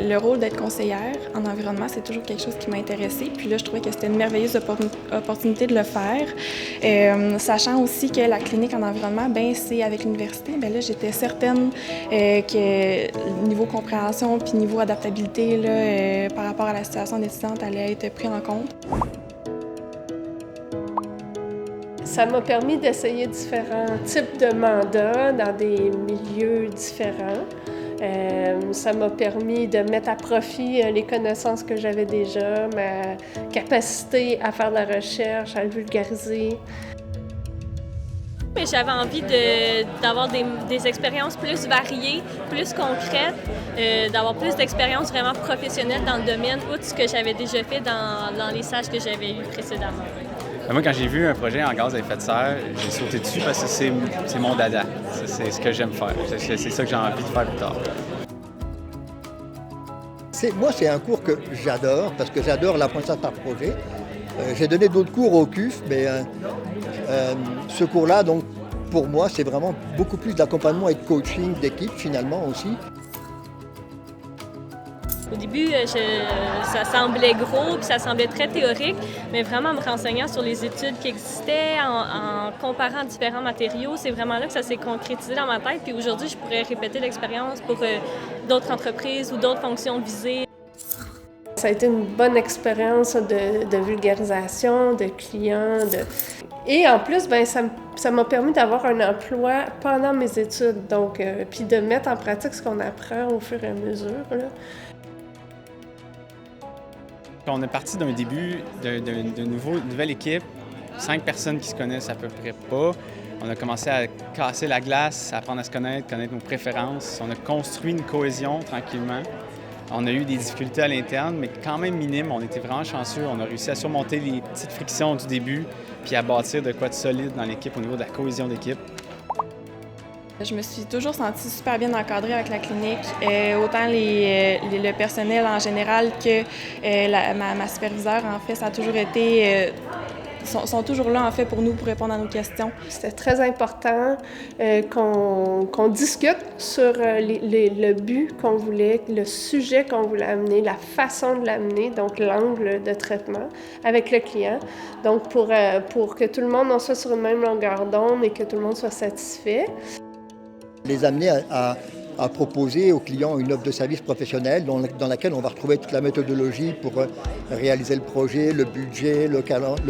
le rôle d'être conseillère en environnement, c'est toujours quelque chose qui m'a intéressée. Puis là, je trouvais que c'était une merveilleuse opportunité de le faire. Sachant aussi que la clinique en environnement, ben c'est avec l'université. Bien là, j'étais certaine que niveau compréhension puis niveau adaptabilité là, par rapport à la situation d'étudiante allait être pris en compte. Ça m'a permis d'essayer différents types de mandats dans des milieux différents. Ça m'a permis de mettre à profit les connaissances que j'avais déjà, ma capacité à faire de la recherche, à le vulgariser. J'avais envie d'avoir des expériences plus variées, plus concrètes, d'avoir plus d'expériences vraiment professionnelles dans le domaine, outre ce que j'avais déjà fait dans les stages que j'avais eus précédemment. Moi, quand j'ai vu un projet en gaz à effet de serre, j'ai sauté dessus parce que c'est mon dada. C'est ce que j'aime faire. C'est ça que j'ai envie de faire plus tard. Moi, c'est un cours que j'adore parce que j'adore l'apprentissage par projet. J'ai donné d'autres cours au CUF, mais ce cours-là, donc, pour moi, c'est vraiment beaucoup plus d'accompagnement et de coaching d'équipe, finalement, aussi. Au début, ça semblait gros, puis ça semblait très théorique, mais vraiment en me renseignant sur les études qui existaient, en comparant différents matériaux, c'est vraiment là que ça s'est concrétisé dans ma tête. Puis aujourd'hui, je pourrais répéter l'expérience pour d'autres entreprises ou d'autres fonctions visées. Ça a été une bonne expérience de vulgarisation, de clients. Et en plus, ben, ça m'a permis d'avoir un emploi pendant mes études, donc, puis de mettre en pratique ce qu'on apprend au fur et à mesure. Là. On est parti d'un début d'une nouvelle équipe, 5 personnes qui se connaissent à peu près pas. On a commencé à casser la glace, à apprendre à se connaître nos préférences. On a construit une cohésion tranquillement. On a eu des difficultés à l'interne, mais quand même minimes. On était vraiment chanceux. On a réussi à surmonter les petites frictions du début puis à bâtir de quoi de solide dans l'équipe au niveau de la cohésion d'équipe. Je me suis toujours sentie super bien encadrée avec la clinique, autant le personnel en général que ma superviseure. En fait, ça a toujours été... sont toujours là, en fait, pour nous, pour répondre à nos questions. C'était très important qu'on discute sur le but qu'on voulait, le sujet qu'on voulait amener, la façon de l'amener, donc l'angle de traitement avec le client. Donc, pour que tout le monde en soit sur une même longueur d'onde et que tout le monde soit satisfait. Les amener à proposer aux clients une offre de service professionnel dans laquelle on va retrouver toute la méthodologie pour réaliser le projet, le budget, le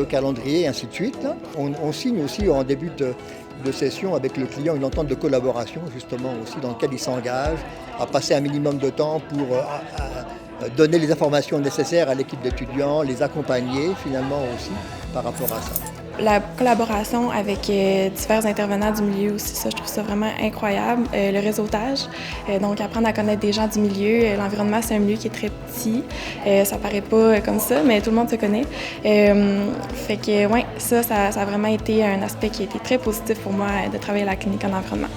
calendrier, et ainsi de suite. On signe aussi en début de session avec le client une entente de collaboration, justement aussi, dans laquelle il s'engage à passer un minimum de temps pour donner les informations nécessaires à l'équipe d'étudiants, les accompagner finalement aussi par rapport à ça. La collaboration avec divers intervenants du milieu aussi, ça, je trouve ça vraiment incroyable. Le réseautage, donc apprendre à connaître des gens du milieu. L'environnement, c'est un milieu qui est très petit. Ça paraît pas comme ça, mais tout le monde se connaît. Fait que, ouais, ça a vraiment été un aspect qui a été très positif pour moi de travailler à la clinique en environnement.